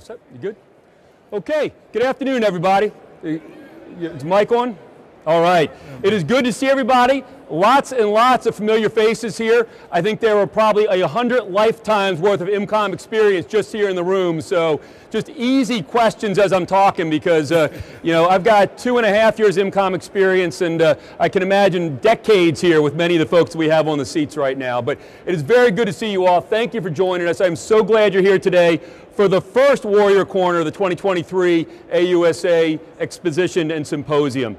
All set? You good? Okay, good afternoon, everybody. Is mic on? All right. It is good to see everybody. Lots and lots of familiar faces here. I think there were probably 100 lifetimes worth of IMCOM experience just here in the room. So just easy questions as I'm talking because, you know, I've got 2.5 years IMCOM experience and I can imagine decades here with many of the folks we have on the seats right now. But it is very good to see you all. Thank you for joining us. I'm so glad you're here today for the first Warrior Corner of the 2023 AUSA Exposition and Symposium.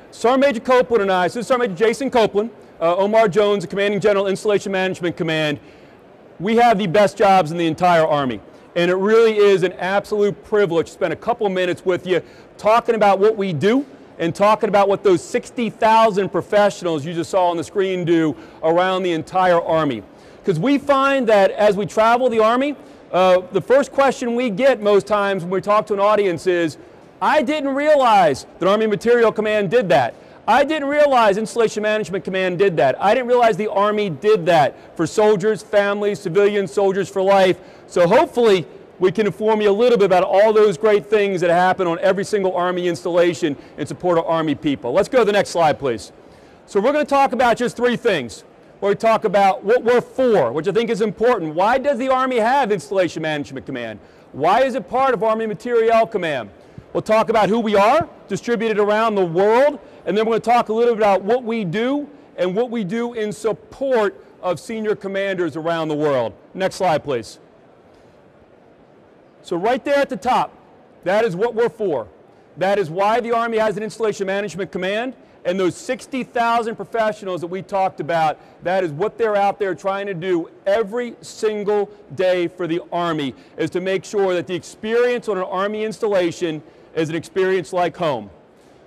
Sergeant Major Copeland and I, this is Sergeant Major Jason Copeland, Omar Jones, the Commanding General, Installation Management Command. We have the best jobs in the entire Army. And it really is an absolute privilege to spend a couple of minutes with you talking about what we do and talking about what those 60,000 professionals you just saw on the screen do around the entire Army. Because we find that as we travel the Army, the first question we get most times when we talk to an audience is, I didn't realize that Army Material Command did that. I didn't realize Installation Management Command did that. I didn't realize the Army did that for soldiers, families, civilians, soldiers for life. So hopefully we can inform you a little bit about all those great things that happen on every single Army installation in support of Army people. Let's go to the next slide, please. So we're going to talk about just 3 things. We're going to talk about what we're for, which I think is important. Why does the Army have Installation Management Command? Why is it part of Army Materiel Command? We'll talk about who we are, distributed around the world, and then we're going to talk a little bit about what we do and what we do in support of senior commanders around the world. Next slide, please. So right there at the top, that is what we're for. That is why the Army has an Installation Management Command, and those 60,000 professionals that we talked about, that is what they're out there trying to do every single day for the Army, is to make sure that the experience on an Army installation is an experience like home.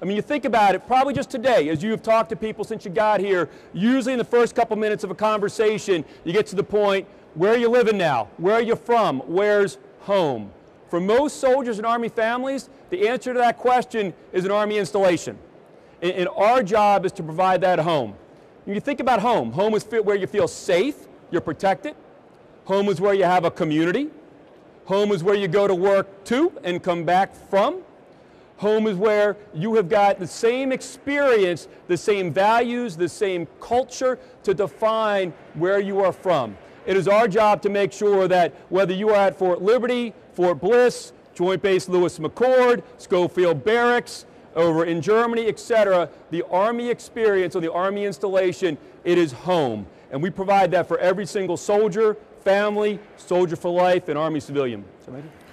I mean, you think about it, probably just today, as you've talked to people since you got here, usually in the first couple minutes of a conversation, you get to the point, where are you living now? Where are you from? Where's home? For most soldiers and Army families, the answer to that question is an Army installation. And our job is to provide that home. When you think about home, home is where you feel safe, you're protected. Home is where you have a community. Home is where you go to work to and come back from. Home is where you have got the same experience, the same values, the same culture to define where you are from. It is our job to make sure that whether you are at Fort Liberty, Fort Bliss, Joint Base Lewis McChord, Schofield Barracks, over in Germany, etc., the Army experience or the Army installation, it is home. And we provide that for every single soldier, family, soldier for life, and Army civilian.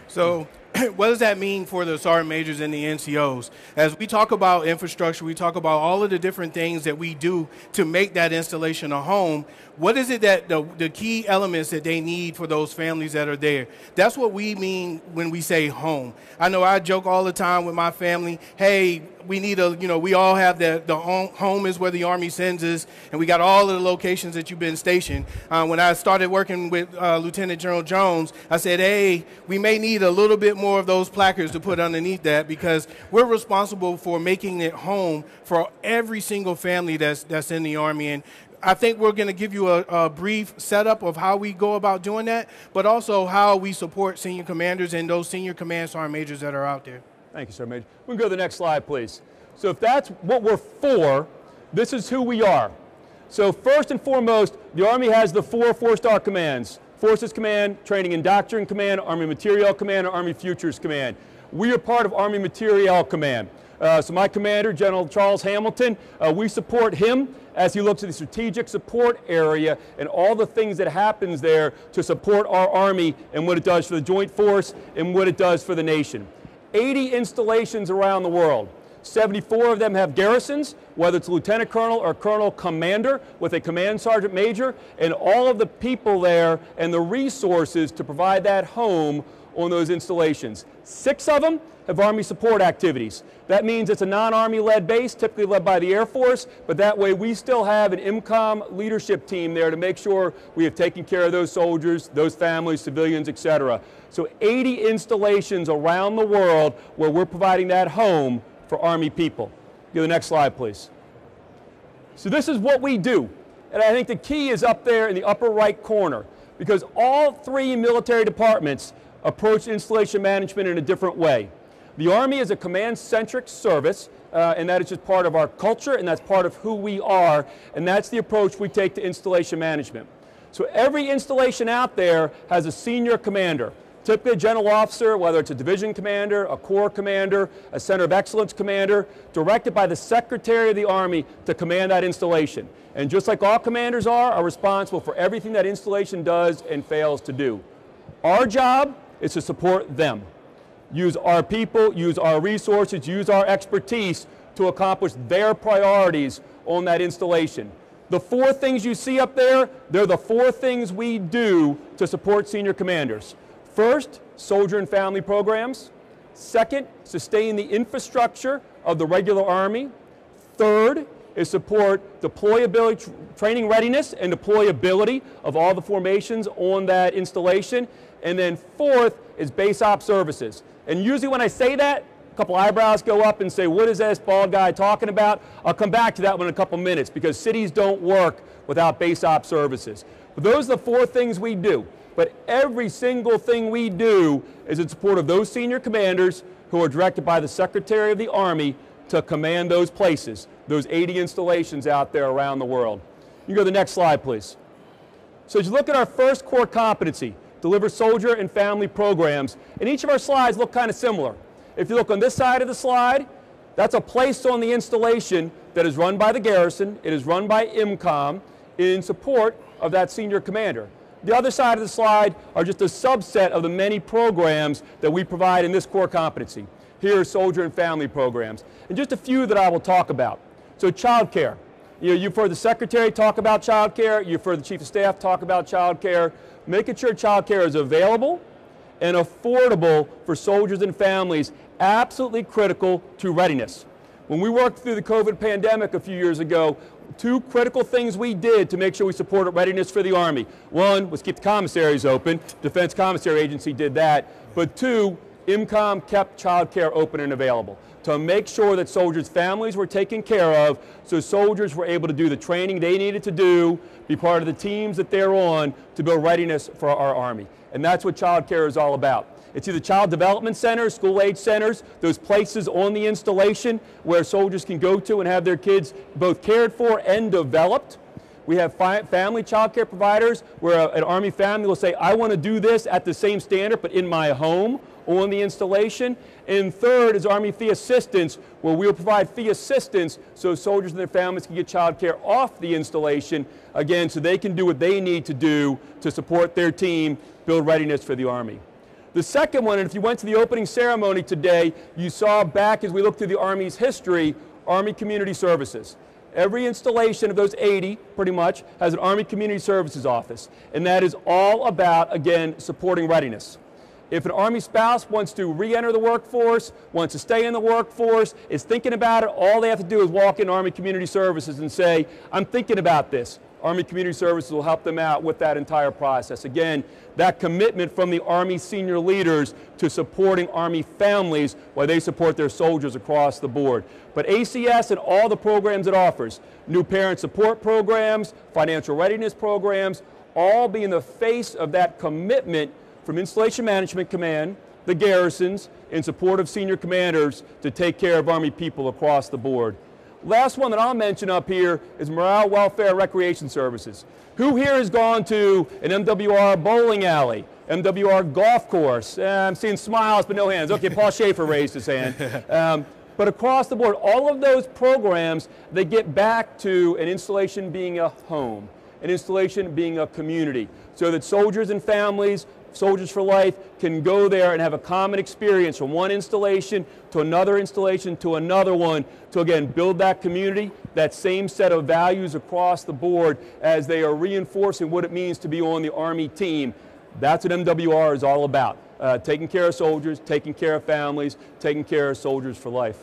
So what does that mean for the sergeant majors and the NCOs? As we talk about infrastructure, we talk about all of the different things that we do to make that installation a home. What is it that the key elements that they need for those families that are there? That's what we mean when we say home. I know I joke all the time with my family, hey, we need a, you know, we all have the home is where the Army sends us, and we got all of the locations that you've been stationed. When I started working with Lieutenant General Jones, I said, hey, we may need a little bit more of those placards to put underneath that because we're responsible for making it home for every single family that's in the Army. And I think we're going to give you a brief setup of how we go about doing that, but also how we support senior commanders and those senior command sergeant majors that are out there. Thank you, Sergeant Major. We can go to the next slide, please. So if that's what we're for, this is who we are. So first and foremost, the Army has the 4 4-star commands: Forces Command, Training and Doctrine Command, Army Materiel Command, and Army Futures Command. We are part of Army Materiel Command. So my commander, General Charles Hamilton, we support him as he looks at the strategic support area and all the things that happens there to support our Army and what it does for the Joint Force and what it does for the nation. 80 installations around the world. 74 of them have garrisons, whether it's lieutenant colonel or colonel commander with a command sergeant major, and all of the people there and the resources to provide that home on those installations. 6 of them have Army support activities. That means it's a non-Army led base, typically led by the Air Force, but that way we still have an IMCOM leadership team there to make sure we have taken care of those soldiers, those families, civilians, etc. So 80 installations around the world where we're providing that home for Army people. Go to the next slide, please. So this is what we do. And I think the key is up there in the upper right corner, because all 3 military departments approached installation management in a different way. The Army is a command-centric service, and that is just part of our culture, and that's part of who we are, and that's the approach we take to installation management. So every installation out there has a senior commander, typically a general officer, whether it's a division commander, a corps commander, a center of excellence commander, directed by the Secretary of the Army to command that installation. And just like all commanders are responsible for everything that installation does and fails to do. Our job is to support them. Use our people, use our resources, use our expertise to accomplish their priorities on that installation. The 4 things you see up there, they're the 4 things we do to support senior commanders. First, soldier and family programs. Second, sustain the infrastructure of the regular Army. Third is support deployability, training readiness and deployability of all the formations on that installation. And then fourth is base op services. And usually when I say that, a couple eyebrows go up and say, what is this bald guy talking about? I'll come back to that one in a couple minutes, because cities don't work without base op services. But those are the 4 things we do. But every single thing we do is in support of those senior commanders who are directed by the Secretary of the Army to command those places, those 80 installations out there around the world. You go to the next slide, please. So as you look at our first core competency, deliver soldier and family programs, and each of our slides look kind of similar. If you look on this side of the slide, that's a place on the installation that is run by the garrison. It is run by IMCOM in support of that senior commander. The other side of the slide are just a subset of the many programs that we provide in this core competency. Here are soldier and family programs, and just a few that I will talk about. So child care. You've heard the Secretary talk about child care, you've heard the Chief of Staff talk about child care. Making sure child care is available and affordable for soldiers and families, absolutely critical to readiness. When we worked through the COVID pandemic a few years ago, 2 critical things we did to make sure we supported readiness for the Army. 1 was keep the commissaries open. Defense Commissary Agency did that. But 2, IMCOM kept child care open and available to make sure that soldiers' families were taken care of, so soldiers were able to do the training they needed to do, be part of the teams that they're on to build readiness for our Army. And that's what child care is all about. It's either child development centers, school-age centers, those places on the installation where soldiers can go to and have their kids both cared for and developed. We have family child care providers where an Army family will say, I want to do this at the same standard but in my home on the installation. And third is Army fee assistance, where we'll provide fee assistance so soldiers and their families can get child care off the installation, again, so they can do what they need to do to support their team, build readiness for the Army. The second one, and if you went to the opening ceremony today, you saw back as we looked through the Army's history, Army Community Services. Every installation of those 80, pretty much, has an Army Community Services office, and that is all about, again, supporting readiness. If an Army spouse wants to re-enter the workforce, wants to stay in the workforce, is thinking about it, all they have to do is walk in Army Community Services and say, I'm thinking about this. Army Community Services will help them out with that entire process. Again, that commitment from the Army senior leaders to supporting Army families while they support their soldiers across the board. But ACS and all the programs it offers, new parent support programs, financial readiness programs, all be in the face of that commitment from Installation Management Command, the garrisons, in support of senior commanders to take care of Army people across the board. Last one that I'll mention up here is Morale, Welfare, Recreation Services. Who here has gone to an MWR bowling alley, MWR golf course? I'm seeing smiles but no hands. Okay, Paul Schaefer raised his hand. But across the board, all of those programs, they get back to an installation being a home, an installation being a community, so that soldiers and families, Soldiers for Life, can go there and have a common experience from one installation to another installation to another one to, again, build that community, that same set of values across the board as they are reinforcing what it means to be on the Army team. That's what MWR is all about. Taking care of soldiers, taking care of families, taking care of Soldiers for Life.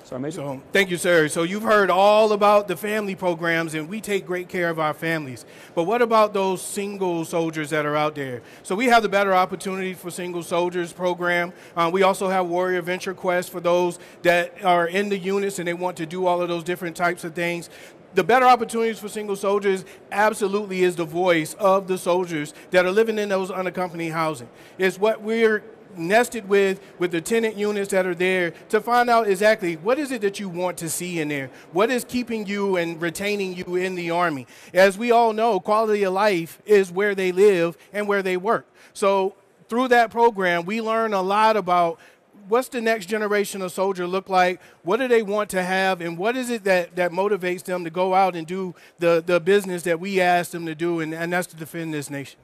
Sorry, Major? So, thank you, sir. So you've heard all about the family programs, and we take great care of our families. But what about those single soldiers that are out there? So we have the Better Opportunity for Single Soldiers program. We also have Warrior Venture Quest for those that are in the units and they want to do all of those different types of things. the better opportunities for single soldiers absolutely is the voice of the soldiers that are living in those unaccompanied housing. It's what we're nested with the tenant units that are there to find out exactly what is it that you want to see in there. What is keeping you and retaining you in the Army? As we all know, quality of life is where they live and where they work. So through that program, we learn a lot about what's the next generation of soldier look like, what do they want to have, and what is it that motivates them to go out and do the business that we ask them to do, and that's to defend this nation.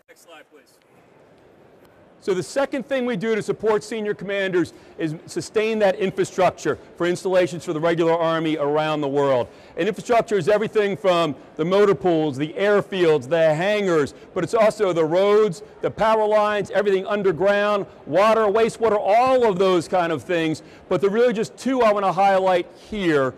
Next slide, please. So the second thing we do to support senior commanders is sustain that infrastructure for installations for the regular Army around the world. And infrastructure is everything from the motor pools, the airfields, the hangars, but it's also the roads, the power lines, everything underground, water, wastewater, all of those kind of things. But there are really just two I want to highlight here.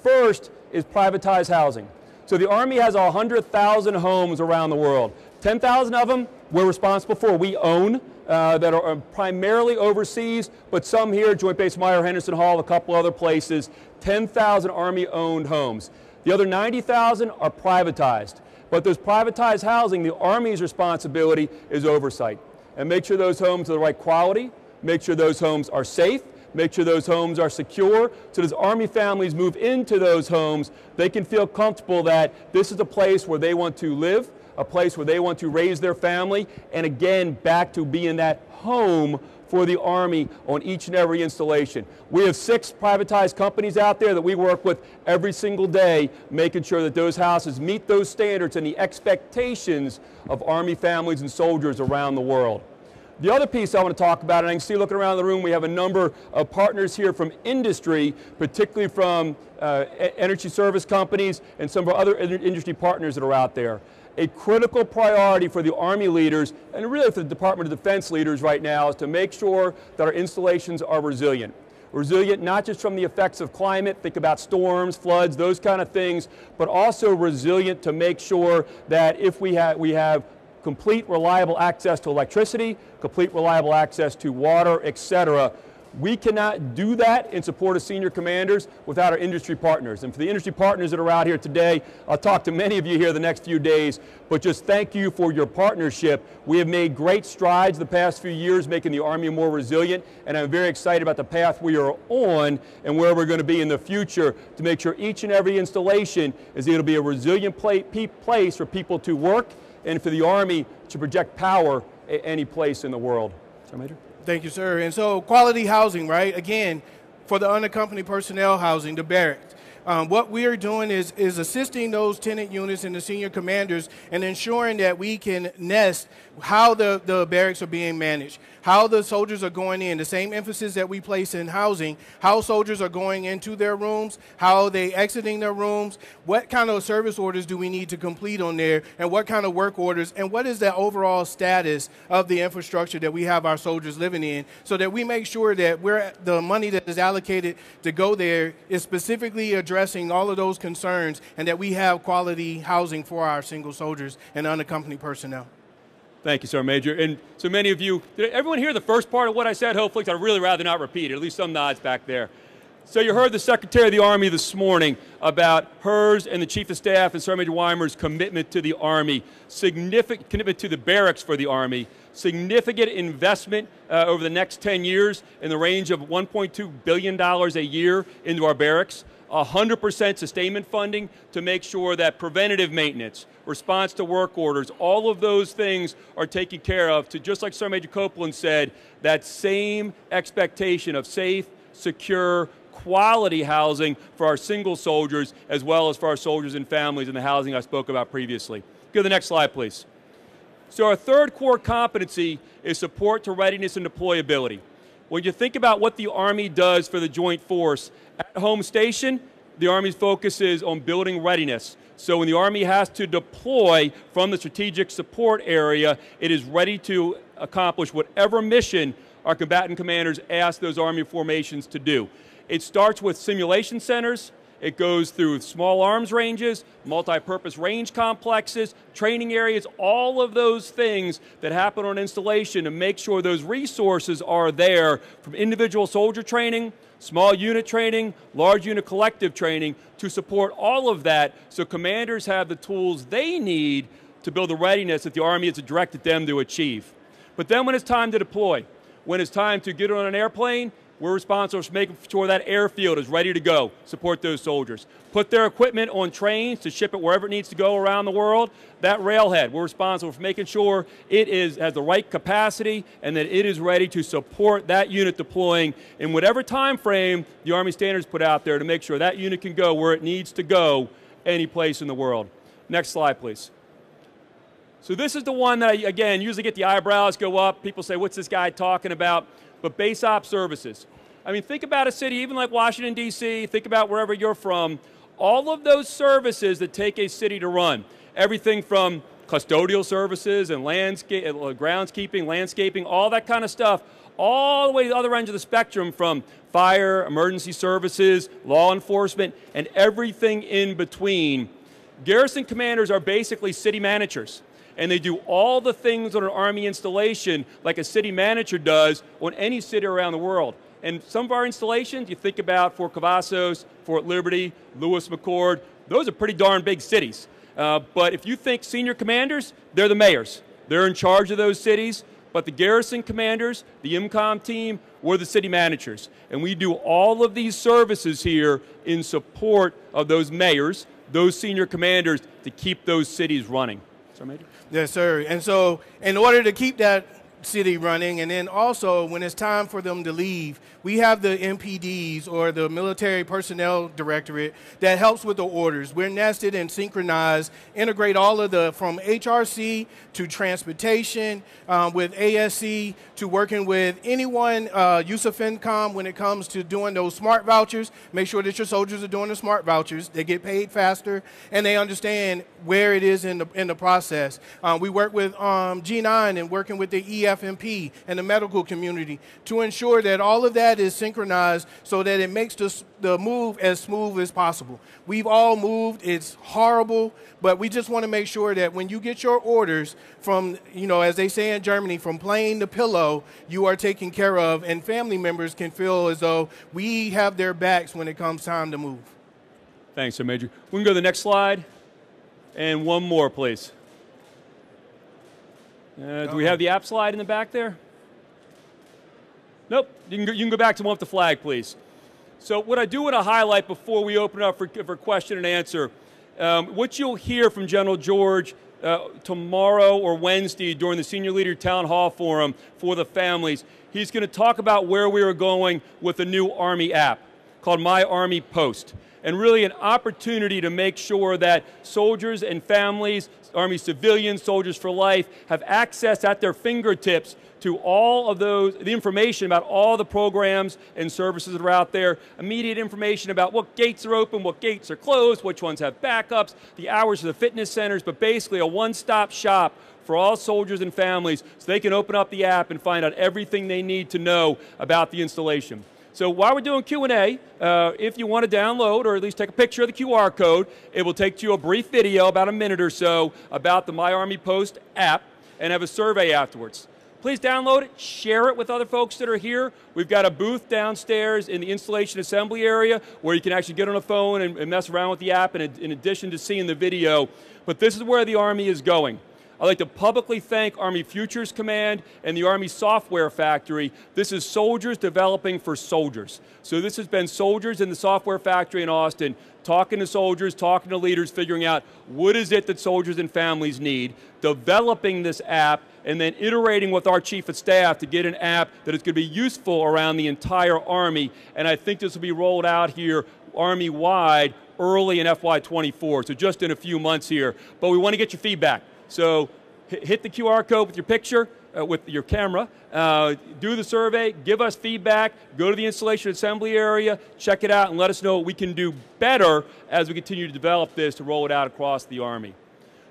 First is privatized housing. So the Army has 100,000 homes around the world. 10,000 of them we're responsible for, we own, that are primarily overseas, but some here, Joint Base Meyer, Henderson Hall, a couple other places, 10,000 Army-owned homes. The other 90,000 are privatized. But those privatized housing, the Army's responsibility is oversight. And make sure those homes are the right quality, make sure those homes are safe, make sure those homes are secure, so as Army families move into those homes, they can feel comfortable that this is a place where they want to live, a place where they want to raise their family, and again, back to being that home for the Army on each and every installation. We have 6 privatized companies out there that we work with every single day, making sure that those houses meet those standards and the expectations of Army families and soldiers around the world. The other piece I want to talk about, and I can see looking around the room, we have a number of partners here from industry, particularly from energy service companies and some of our other industry partners that are out there. A critical priority for the Army leaders, and really for the Department of Defense leaders right now, is to make sure that our installations are resilient. Resilient not just from the effects of climate, think about storms, floods, those kind of things, but also resilient to make sure that if we have complete reliable access to electricity, complete reliable access to water, etc. We cannot do that in support of senior commanders without our industry partners. And for the industry partners that are out here today, I'll talk to many of you here the next few days, but just thank you for your partnership. We have made great strides the past few years making the Army more resilient, and I'm very excited about the path we are on and where we're going to be in the future to make sure each and every installation is able to be a resilient place for people to work and for the Army to project power at any place in the world. Sergeant Major? Thank you, sir. And so quality housing, right? Again, for the unaccompanied personnel housing, the barracks. What we are doing is assisting those tenant units and the senior commanders and ensuring that we can nest how the barracks are being managed, how the soldiers are going in, the same emphasis that we place in housing, how soldiers are going into their rooms, how they exiting their rooms, what kind of service orders do we need to complete on there, and what kind of work orders, and what is the overall status of the infrastructure that we have our soldiers living in, so that we make sure that the money that is allocated to go there is specifically addressing all of those concerns, and that we have quality housing for our single soldiers and unaccompanied personnel. Thank you, Sergeant Major. And so many of you, did everyone hear the first part of what I said? Hopefully, I'd really rather not repeat it, at least some nods back there. So you heard the Secretary of the Army this morning about hers and the Chief of Staff and Sergeant Major Weimer's commitment to the Army, significant commitment to the barracks for the Army, significant investment over the next 10 years in the range of $1.2 billion a year into our barracks, 100% sustainment funding to make sure that preventative maintenance, response to work orders, all of those things are taken care of to, just like Sergeant Major Copeland said, that same expectation of safe, secure, quality housing for our single soldiers as well as for our soldiers and families in the housing I spoke about previously. Go to the next slide, please. So our third core competency is support to readiness and deployability. When you think about what the Army does for the Joint Force, at home station, the Army's focus is on building readiness. So when the Army has to deploy from the strategic support area, it is ready to accomplish whatever mission our combatant commanders ask those Army formations to do. It starts with simulation centers. It goes through small arms ranges, multi-purpose range complexes, training areas, all of those things that happen on installation to make sure those resources are there, from individual soldier training Small unit training, large unit collective training to support all of that so commanders have the tools they need to build the readiness that the Army has directed them to achieve. But then when it's time to deploy, when it's time to get on an airplane, we're responsible for making sure that airfield is ready to go, support those soldiers. Put their equipment on trains to ship it wherever it needs to go around the world. That railhead, we're responsible for making sure it has the right capacity and that it is ready to support that unit deploying in whatever time frame the Army standards put out there to make sure that unit can go where it needs to go any place in the world. Next slide, please. So this is the one that, again, usually get the eyebrows go up. People say, what's this guy talking about? But base op services. I mean, think about a city, even like Washington, D.C., think about wherever you're from. All of those services that take a city to run, everything from custodial services and groundskeeping, landscaping, all that kind of stuff, all the way to the other end of the spectrum from fire, emergency services, law enforcement, and everything in between. Garrison commanders are basically city managers. And they do all the things on an Army installation like a city manager does on any city around the world. And some of our installations, you think about Fort Cavazos, Fort Liberty, Lewis McChord, those are pretty darn big cities. But if you think senior commanders, they're the mayors. They're in charge of those cities. But the garrison commanders, the IMCOM team, we're the city managers. And we do all of these services here in support of those mayors, those senior commanders, to keep those cities running. Major? Yes, sir. And so in order to keep that city running, and then also when it's time for them to leave, we have the MPDs, or the Military Personnel Directorate, that helps with the orders. We're nested and synchronized, integrate all of the, from HRC to transportation, with ASC to working with anyone, AUSA IMCOM, when it comes to doing those smart vouchers. Make sure that your soldiers are doing the smart vouchers. They get paid faster, and they understand where it is in the process. We work with G9 and working with the EFMP and the medical community to ensure that all of that is synchronized so that it makes the move as smooth as possible. We've all moved. It's horrible, but we just want to make sure that when you get your orders from, you know, as they say in Germany, from plane to pillow, you are taken care of, and family members can feel as though we have their backs when it comes time to move. Thanks, sir, Major. We can go to the next slide. And one more, please. Do we have the app slide in the back there? Nope. You can go back to one with the flag, please. So what I do want to highlight before we open up for question and answer, what you'll hear from General George tomorrow or Wednesday during the Senior Leader Town Hall Forum for the families, he's going to talk about where we are going with a new Army app called My Army Post. And really an opportunity to make sure that soldiers and families, Army civilians, soldiers for life, have access at their fingertips to all of the information about all the programs and services that are out there, immediate information about what gates are open, what gates are closed, which ones have backups, the hours of the fitness centers, but basically a one-stop shop for all soldiers and families so they can open up the app and find out everything they need to know about the installation. So while we're doing Q&A, if you want to download or at least take a picture of the QR code, it will take you a brief video, about a minute or so, about the My Army Post app and have a survey afterwards. Please download it, share it with other folks that are here. We've got a booth downstairs in the installation assembly area where you can actually get on a phone and mess around with the app in addition to seeing the video. But this is where the Army is going. I'd like to publicly thank Army Futures Command and the Army Software Factory. This is soldiers developing for soldiers. So this has been soldiers in the software factory in Austin, talking to soldiers, talking to leaders, figuring out what is it that soldiers and families need, developing this app, and then iterating with our Chief of Staff to get an app that is going to be useful around the entire Army. And I think this will be rolled out here Army-wide early in FY24, so just in a few months here. But we want to get your feedback. So hit the QR code with your picture, with your camera, do the survey, give us feedback, go to the installation assembly area, check it out, and let us know what we can do better as we continue to develop this to roll it out across the Army.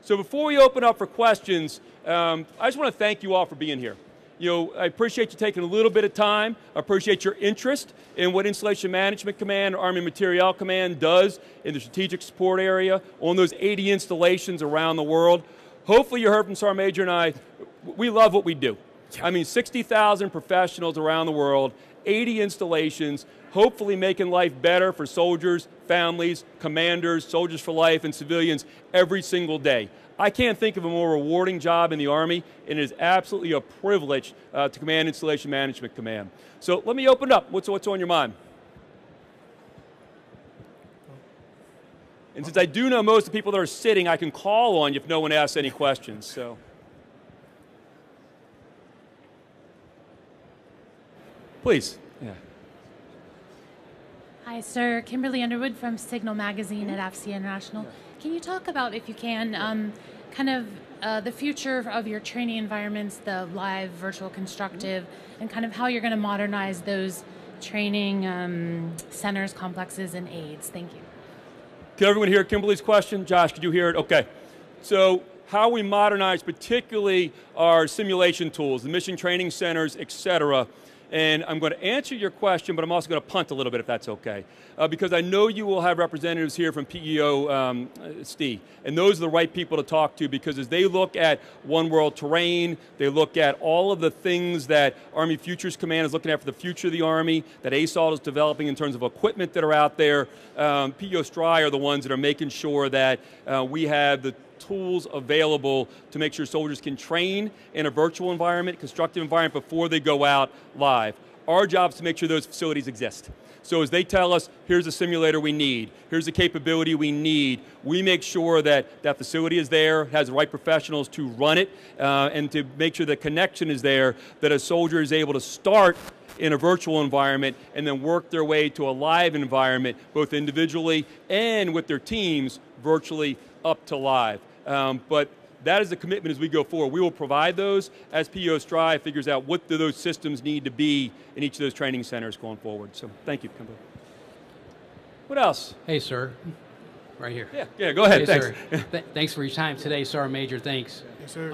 So before we open up for questions, I just want to thank you all for being here. You know, I appreciate you taking a little bit of time. I appreciate your interest in what Installation Management Command, Army Materiel Command does in the strategic support area on those 80 installations around the world. Hopefully you heard from Sergeant Major and I, we love what we do. I mean, 60,000 professionals around the world, 80 installations, hopefully making life better for soldiers, families, commanders, soldiers for life, and civilians every single day. I can't think of a more rewarding job in the Army, and it is absolutely a privilege to command Installation Management Command. So let me open up. What's on your mind? And since I do know most of the people that are sitting, I can call on you if no one asks any questions. So, please. Yeah. Hi, sir. Kimberly Underwood from Signal Magazine at AFC International. Can you talk about, if you can, kind of the future of your training environments, the live, virtual, constructive, and kind of how you're going to modernize those training centers, complexes, and aids? Thank you. Can everyone hear Kimberly's question? Josh, could you hear it? Okay. So how we modernize particularly our simulation tools, the mission training centers, et cetera. And I'm going to answer your question, but I'm also going to punt a little bit if that's okay. Because I know you will have representatives here from PEO STE, and those are the right people to talk to, because as they look at One World Terrain, they look at all of the things that Army Futures Command is looking at for the future of the Army, that ASALT is developing in terms of equipment that are out there. PEO STRI are the ones that are making sure that we have the tools available to make sure soldiers can train in a virtual environment, constructive environment, before they go out live. Our job is to make sure those facilities exist. So as they tell us, here's a simulator we need, here's the capability we need, we make sure that that facility is there, has the right professionals to run it, and to make sure the connection is there, that a soldier is able to start in a virtual environment and then work their way to a live environment, both individually and with their teams, virtually up to live. But that is the commitment as we go forward. We will provide those as PEO STRI figures out what do those systems need to be in each of those training centers going forward. So thank you. What else? Hey, sir. Right here. Yeah, go ahead. Hey, thanks. Sir. Thanks for your time today, Sergeant Major. Thanks. Yes, sir.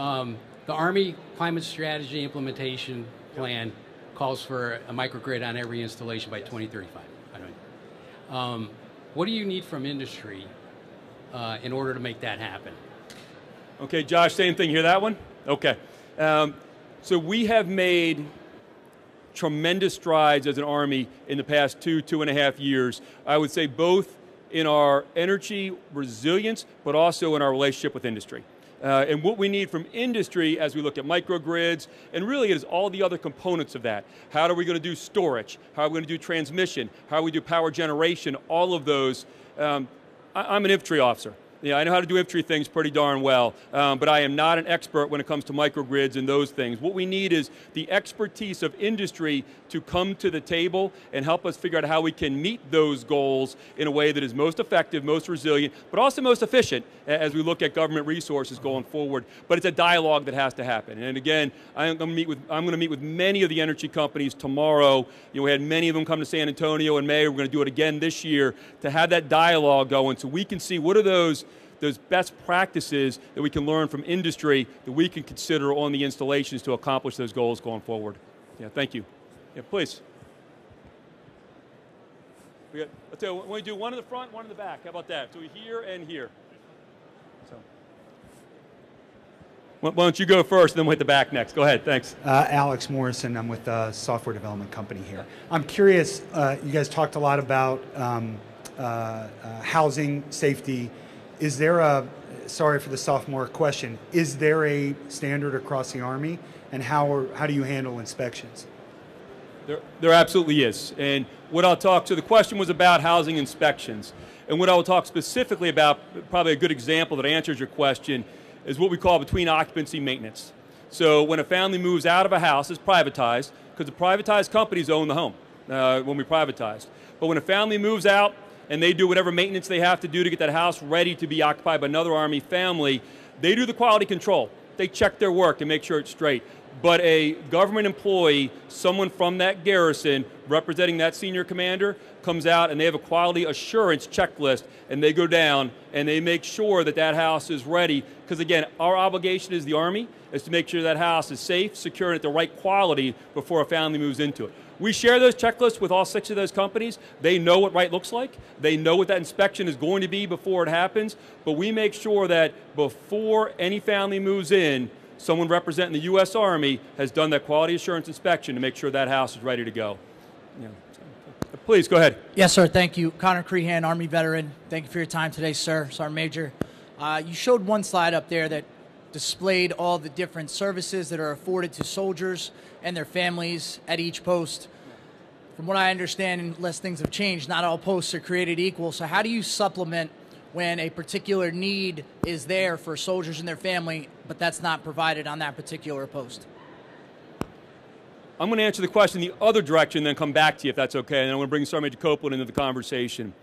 The Army Climate Strategy Implementation Plan calls for a microgrid on every installation by 2035. What do you need from industry in order to make that happen? Okay, Josh, same thing. Hear that one? Okay. So we have made tremendous strides as an Army in the past 2.5 years. I would say both in our energy resilience, but also in our relationship with industry. And what we need from industry as we look at microgrids, and really it is all the other components of that. How are we going to do storage? How are we going to do transmission? How are we do power generation? All of those. I'm an infantry officer. Yeah, I know how to do infantry things pretty darn well, but I am not an expert when it comes to microgrids and those things. What we need is the expertise of industry to come to the table and help us figure out how we can meet those goals in a way that is most effective, most resilient, but also most efficient as we look at government resources going forward. But it's a dialogue that has to happen. And again, I'm going to meet with many of the energy companies tomorrow. You know, we had many of them come to San Antonio in May. We're going to do it again this year to have that dialogue going so we can see what are those best practices that we can learn from industry that we can consider on the installations to accomplish those goals going forward. Yeah, thank you. Yeah, please. Let's tell you, when we do one in the front, one in the back. How about that? So here and here. So, why don't you go first, and then we'll hit the back next. Go ahead, thanks. Alex Morrison, I'm with a software development company here. I'm curious, you guys talked a lot about housing, safety. Is there a, sorry for the sophomore question, is there a standard across the Army, and how do you handle inspections? There absolutely is. And what I'll talk to, the question was about housing inspections. And what I will talk specifically about, probably a good example that answers your question, is what we call between occupancy maintenance. So when a family moves out of a house, it's privatized, because the privatized companies own the home when we privatized. But when a family moves out, and they do whatever maintenance they have to do to get that house ready to be occupied by another Army family, they do the quality control. They check their work and make sure it's straight. But a government employee, someone from that garrison representing that senior commander, comes out and they have a quality assurance checklist, and they go down and they make sure that that house is ready. Because again, our obligation as the Army is to make sure that house is safe, secure, and at the right quality before a family moves into it. We share those checklists with all 6 of those companies. They know what right looks like. They know what that inspection is going to be before it happens. But we make sure that before any family moves in, someone representing the U.S. Army has done that quality assurance inspection to make sure that house is ready to go. Yeah. Please, go ahead. Yes, sir. Thank you. Connor Crehan, Army veteran. Thank you for your time today, sir. Sergeant Major. You showed one slide up there that displayed all the different services that are afforded to soldiers and their families at each post. From what I understand, unless things have changed, not all posts are created equal. So how do you supplement when a particular need is there for soldiers and their family, but that's not provided on that particular post? I'm going to answer the question the other direction, then come back to you if that's okay, and I'm going to bring Sergeant Major Copeland into the conversation.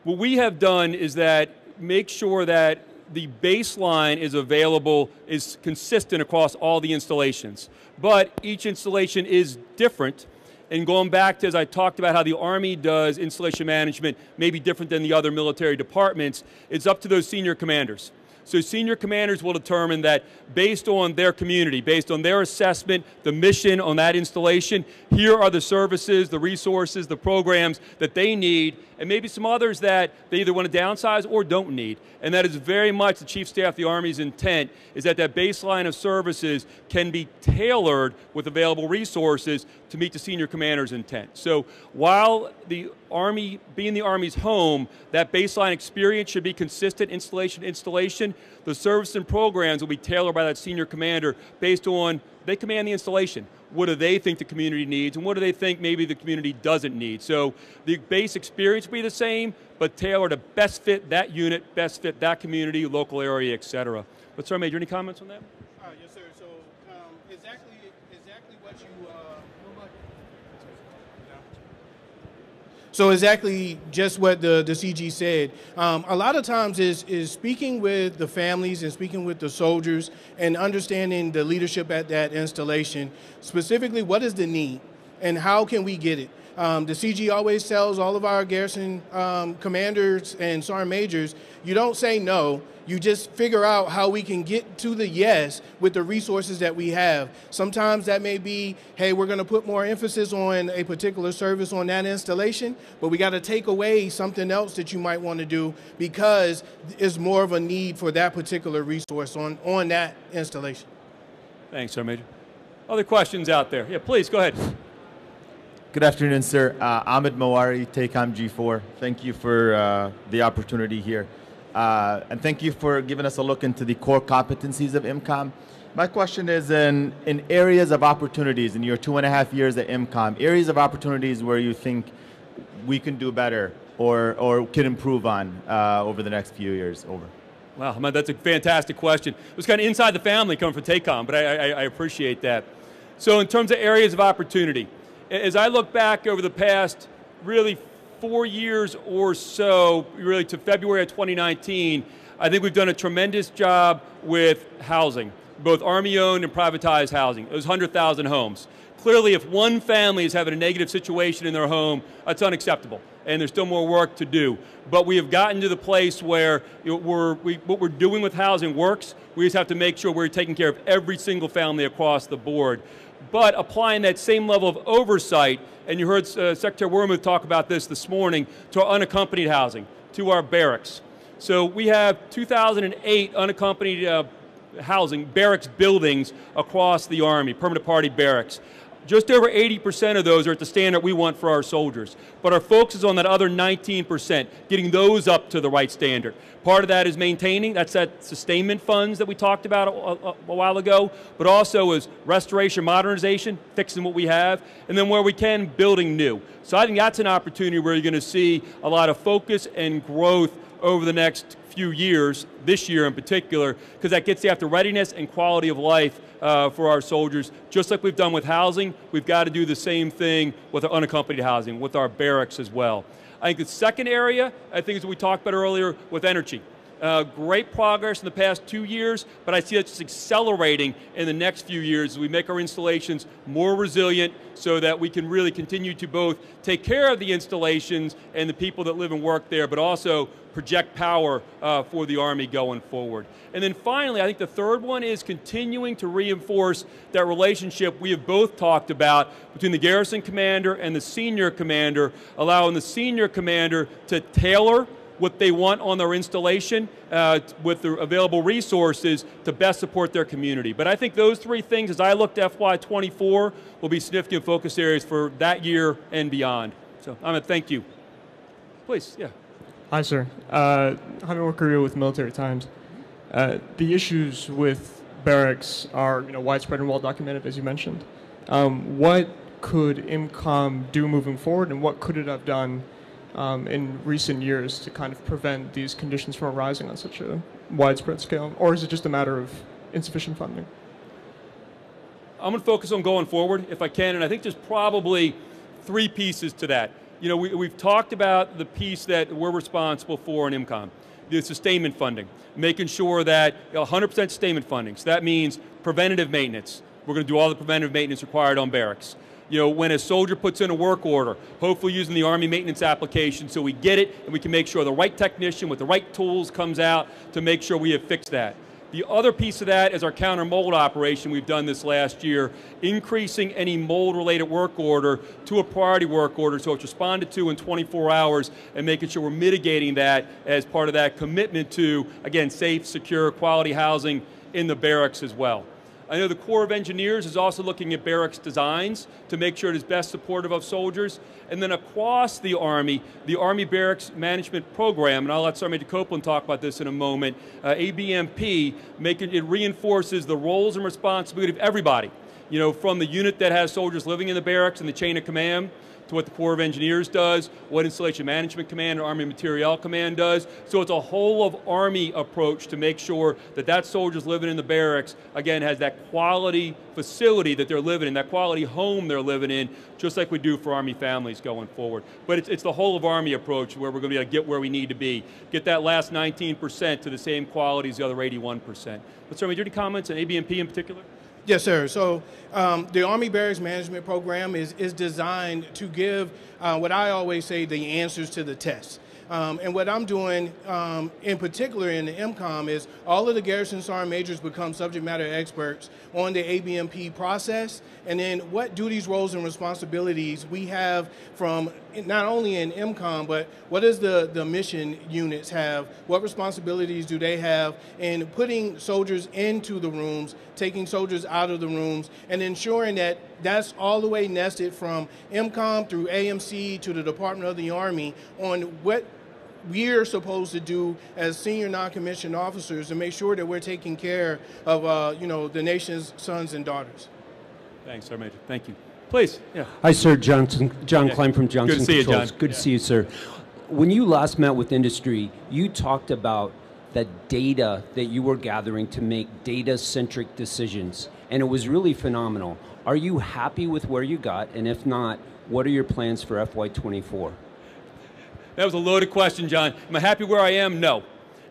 What we have done is that make sure that the baseline is available, is consistent across all the installations. But each installation is different. And going back to, as I talked about how the Army does installation management may be different than the other military departments, it's up to those senior commanders. So senior commanders will determine that based on their community, based on their assessment, the mission on that installation, here are the services, the resources, the programs that they need, and maybe some others that they either want to downsize or don't need. And that is very much the Chief Staff of the Army's intent, is that that baseline of services can be tailored with available resources to meet the senior commander's intent. So while the Army, being the Army's home, that baseline experience should be consistent installation to installation. The service and programs will be tailored by that senior commander based on, they command the installation. What do they think the community needs, and what do they think maybe the community doesn't need? So the base experience will be the same, but tailored to best fit that unit, best fit that community, local area, et cetera. But Sergeant Major, any comments on that? Yes, sir. So exactly what you. So exactly just what the CG said. A lot of times is speaking with the families and speaking with the soldiers and understanding the leadership at that installation, specifically what is the need and how can we get it. The CG always tells all of our garrison commanders and sergeant majors, you don't say no, you just figure out how we can get to the yes with the resources that we have. Sometimes that may be, hey, we're going to put more emphasis on a particular service on that installation, but we got to take away something else that you might want to do because it's more of a need for that particular resource on that installation. Thanks, Sergeant Major. Other questions out there? Yeah, please, go ahead. Good afternoon, sir. Ahmed Mawari, TACOM G4. Thank you for the opportunity here. And thank you for giving us a look into the core competencies of IMCOM. My question is in areas of opportunities, in your 2.5 years at IMCOM, areas of opportunities where you think we can do better or can improve on over the next few years. Over. Wow, Ahmed, that's a fantastic question. It was kind of inside the family coming from TACOM, but I appreciate that. So in terms of areas of opportunity, as I look back over the past really 4 years or so, really to February of 2019, I think we've done a tremendous job with housing, both Army-owned and privatized housing. It was 100,000 homes. Clearly, if one family is having a negative situation in their home, that's unacceptable, and there's still more work to do. But we have gotten to the place where what we're doing with housing works. We just have to make sure we're taking care of every single family across the board. But applying that same level of oversight, and you heard Secretary Wormuth talk about this morning, to our unaccompanied housing, to our barracks. So we have 2,008 unaccompanied housing, barracks buildings across the Army, permanent party barracks. Just over 80% of those are at the standard we want for our soldiers. But our focus is on that other 19%, getting those up to the right standard. Part of that is maintaining, that's that sustainment funds that we talked about a while ago, but also is restoration, modernization, fixing what we have, and then where we can, building new. So I think that's an opportunity where you're going to see a lot of focus and growth over the next few years, this year in particular, because that gets after readiness and quality of life for our soldiers. Just like we've done with housing, we've got to do the same thing with our unaccompanied housing, with our barracks as well. I think the second area, I think is what we talked about earlier with energy. Great progress in the past 2 years, but I see that just accelerating in the next few years as we make our installations more resilient so that we can really continue to both take care of the installations and the people that live and work there, but also project power for the Army going forward. And then finally, I think the third one is continuing to reinforce that relationship we have both talked about between the garrison commander and the senior commander, allowing the senior commander to tailor what they want on their installation with the available resources to best support their community. But I think those three things, as I look to FY24, will be significant focus areas for that year and beyond. So I'm going to thank you. Please, yeah. Hi, sir. Jaime Workerio with Military Times. The issues with barracks are, widespread and well documented, as you mentioned. What could IMCOM do moving forward, and what could it have done in recent years to kind of prevent these conditions from arising on such a widespread scale? Or is it just a matter of insufficient funding? I'm going to focus on going forward, if I can, and I think there's probably three pieces to that. We've talked about the piece that we're responsible for in IMCOM, the sustainment funding, making sure that 100% sustainment funding. So that means preventative maintenance. We're going to do all the preventative maintenance required on barracks. When a soldier puts in a work order, hopefully using the Army maintenance application so we get it and we can make sure the right technician with the right tools comes out to make sure we have fixed that. The other piece of that is our counter mold operation we've done this last year, increasing any mold-related work order to a priority work order so it's responded to in 24 hours and making sure we're mitigating that as part of that commitment to, again, safe, secure, quality housing in the barracks as well. I know the Corps of Engineers is also looking at barracks designs to make sure it is best supportive of soldiers. And then across the Army Barracks Management Program, and I'll let Sergeant Major Copeland talk about this in a moment, ABMP, it reinforces the roles and responsibility of everybody, from the unit that has soldiers living in the barracks and the chain of command, to what the Corps of Engineers does, what Installation Management Command or Army Materiel Command does. So it's a whole of Army approach to make sure that that soldier's living in the barracks, again, has that quality facility that they're living in, that quality home they're living in, just like we do for Army families going forward. But it's the whole of Army approach where we're going to be able to get where we need to be, get that last 19% to the same quality as the other 81%. But Sergeant, do you have any comments on ABMP in particular? Yes, sir. So the Army Barracks Management Program is designed to give what I always say the answers to the tests. And what I'm doing in particular in the IMCOM is all of the garrison sergeant majors become subject matter experts on the ABMP process, and then what duties, roles, and responsibilities we have from not only in IMCOM, but what does the mission units have, what responsibilities do they have in putting soldiers into the rooms, taking soldiers out of the rooms, and ensuring that that's all the way nested from IMCOM through AMC to the Department of the Army on what we're supposed to do as senior non-commissioned officers to make sure that we're taking care of the nation's sons and daughters. Thanks, Sergeant Major. Thank you. Please. Yeah. Hi, sir. John Klein from Johnson Good to see you, Controls. John. Good to see you, sir. When you last met with industry, you talked about the data that you were gathering to make data-centric decisions, and it was really phenomenal. Are you happy with where you got? And if not, what are your plans for FY24? That was a loaded question, John. Am I happy where I am? No.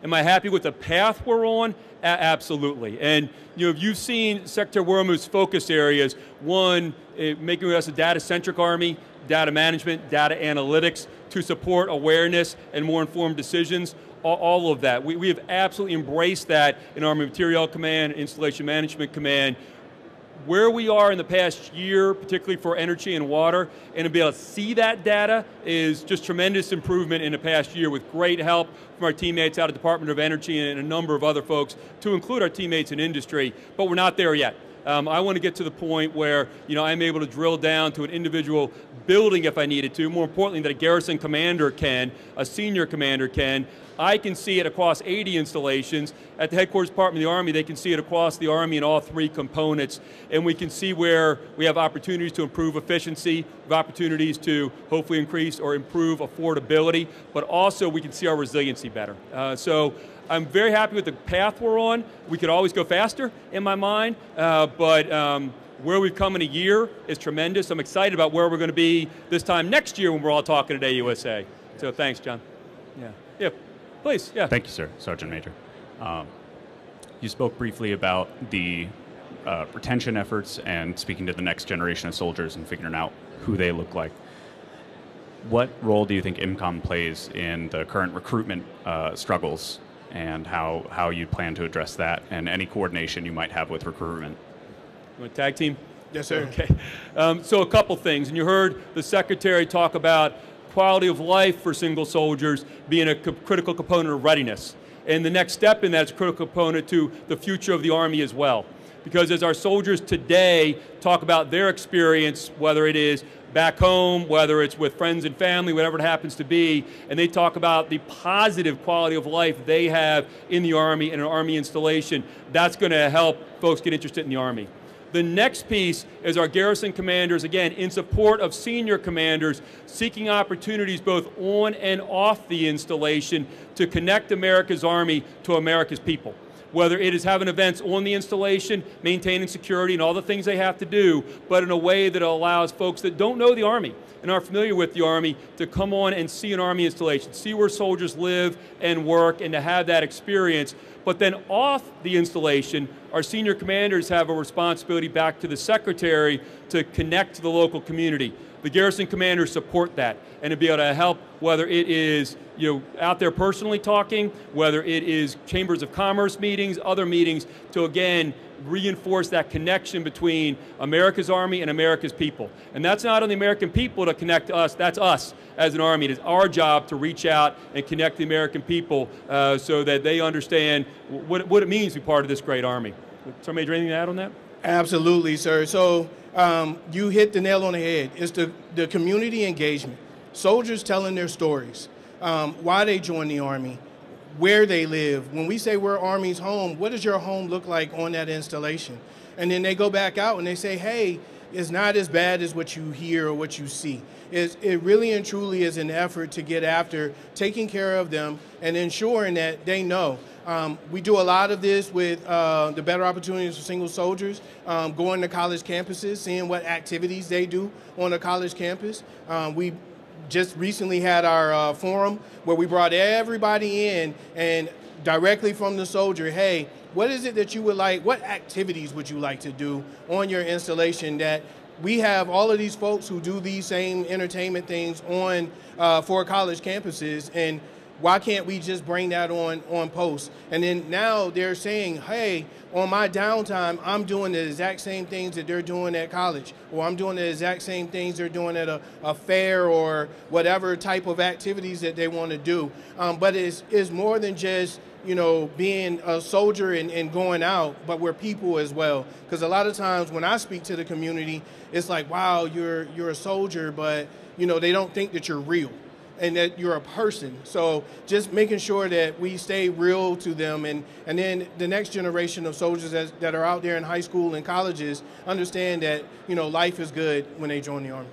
Am I happy with the path we're on? Absolutely. And if you've seen Secretary Wormuth's focus areas, one, making us a data-centric Army, data management, data analytics to support awareness and more informed decisions, all of that. We have absolutely embraced that in Army Materiel Command, Installation Management Command. Where we are in the past year, particularly for energy and water, and to be able to see that data is just tremendous improvement in the past year with great help from our teammates out of the Department of Energy and a number of other folks, to include our teammates in industry, but we're not there yet. I want to get to the point where I'm able to drill down to an individual building if I needed to, more importantly that a garrison commander can, a senior commander can. I can see it across 80 installations. At the Headquarters Department of the Army, they can see it across the Army in all three components, and we can see where we have opportunities to improve efficiency, we have opportunities to hopefully increase or improve affordability, but also we can see our resiliency better. So I'm very happy with the path we're on. We could always go faster in my mind, but where we've come in a year is tremendous. I'm excited about where we're going to be this time next year when we're all talking at AUSA. So thanks, John. Yeah. Please, yeah. Thank you, sir, Sergeant Major. You spoke briefly about the retention efforts and speaking to the next generation of soldiers and figuring out who they look like. What role do you think IMCOM plays in the current recruitment struggles, and how you plan to address that, and any coordination you might have with recruitment? You want to tag team? Yes, sir. Okay. So a couple things, and you heard the Secretary talk about quality of life for single soldiers being a critical component of readiness. And the next step in that is a critical component to the future of the Army as well. Because as our soldiers today talk about their experience, whether it is back home, whether it's with friends and family, whatever it happens to be, and they talk about the positive quality of life they have in the Army and an Army installation, that's going to help folks get interested in the Army. The next piece is our garrison commanders, again, in support of senior commanders, seeking opportunities both on and off the installation to connect America's Army to America's people. Whether it is having events on the installation, maintaining security and all the things they have to do, but in a way that allows folks that don't know the Army and aren't familiar with the Army to come on and see an Army installation, see where soldiers live and work, and to have that experience. But then off the installation, our senior commanders have a responsibility back to the Secretary to connect to the local community. The garrison commanders support that, and to be able to help, whether it is out there personally talking, whether it is chambers of commerce meetings, other meetings, to again reinforce that connection between America's Army and America's people. And that's not on the American people to connect to us, that's us as an Army. It is our job to reach out and connect the American people so that they understand what it means to be part of this great Army. Sir Major, anything to add on that? Absolutely, sir. So you hit the nail on the head. It's the community engagement. Soldiers telling their stories, why they joined the Army, where they live. When we say we're Army's home, what does your home look like on that installation? And then they go back out and they say, hey, it's not as bad as what you hear or what you see. It really and truly is an effort to get after taking care of them and ensuring that they know. We do a lot of this with the Better Opportunities for Single Soldiers, going to college campuses, seeing what activities they do on a college campus. We just recently had our forum where we brought everybody in and directly from the soldier, hey, what is it that you would like, what activities would you like to do on your installation? That we have all of these folks who do these same entertainment things on for college campuses, and why can't we just bring that on post? And then now they're saying, hey, on my downtime, I'm doing the exact same things that they're doing at college, or I'm doing the exact same things they're doing at a fair or whatever type of activities that they want to do. But it's more than just being a soldier and going out, but we're people as well. Because a lot of times when I speak to the community, it's like, wow, you're a soldier, but they don't think that you're real and that you're a person. So just making sure that we stay real to them, and then the next generation of soldiers that are out there in high school and colleges understand that life is good when they join the Army.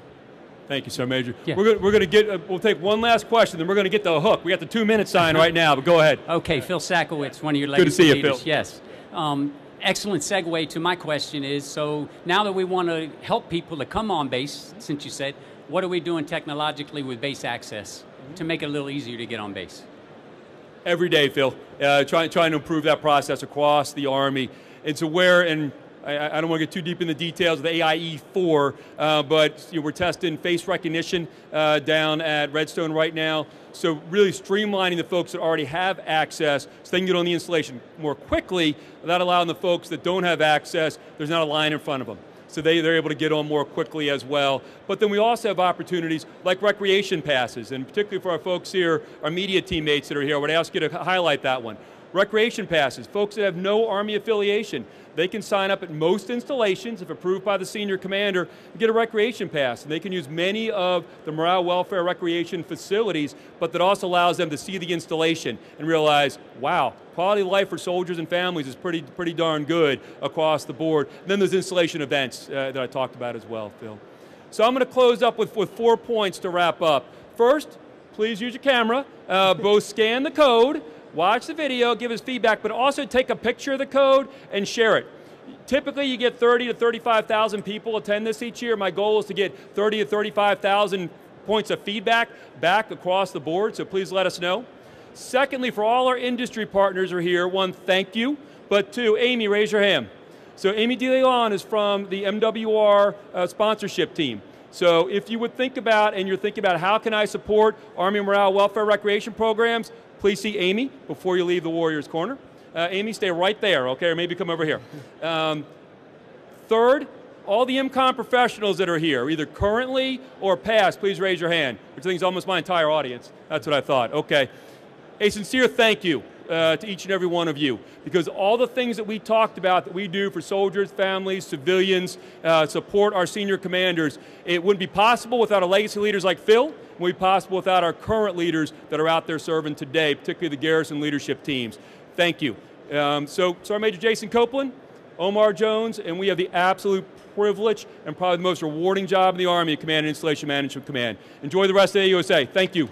Thank you, Sir Major. Yeah. We're going to get, we'll take one last question, then we're going to get the hook. We got the 2-minute sign right now, but go ahead. Okay, Phil Sakowitz, one of your Good to see you, leaders. Phil. Yes. Excellent segue to my question is, so now that we want to help people to come on base, since you said, what are we doing technologically with base access to make it a little easier to get on base? Every day, Phil. Trying to improve that process across the Army. It's aware, and I don't want to get too deep in the details of the AIE-4, but we're testing face recognition down at Redstone right now. So really streamlining the folks that already have access so they can get on the installation more quickly, without allowing the folks that don't have access, there's not a line in front of them. So they're able to get on more quickly as well. But then we also have opportunities like recreation passes, and particularly for our folks here, our media teammates that are here, I would ask you to highlight that one. Recreation passes, folks that have no Army affiliation, they can sign up at most installations, if approved by the senior commander, and get a recreation pass. And they can use many of the morale, welfare, recreation facilities, but that also allows them to see the installation and realize, wow, quality of life for soldiers and families is pretty darn good across the board. And then there's installation events that I talked about as well, Phil. So I'm going to close up with 4 points to wrap up. First, please use your camera, both scan the code, watch the video, give us feedback, but also take a picture of the code and share it. Typically, you get 30 to 35,000 people attend this each year. My goal is to get 30 to 35,000 points of feedback back across the board, so please let us know. Secondly, for all our industry partners who are here, 1, thank you, but 2, Amy, raise your hand. So Amy DeLeon is from the MWR sponsorship team. So if you would think about, and you're thinking about how can I support Army morale, welfare, recreation programs, please see Amy before you leave the Warriors Corner. Amy, stay right there, okay, or maybe come over here. Third, all the IMCOM professionals that are here, either currently or past, please raise your hand, which I think is almost my entire audience. That's what I thought. Okay. A sincere thank you to each and every one of you, because all the things that we talked about that we do for soldiers, families, civilians, support our senior commanders, it wouldn't be possible without our legacy leaders like Phil. It wouldn't be possible without our current leaders that are out there serving today, particularly the garrison leadership teams. Thank you. So Sergeant Major Jason Copeland, Omar Jones, and we have the absolute privilege and probably the most rewarding job in the Army, Command and Installation Management Command. Enjoy the rest of the AUSA. Thank you.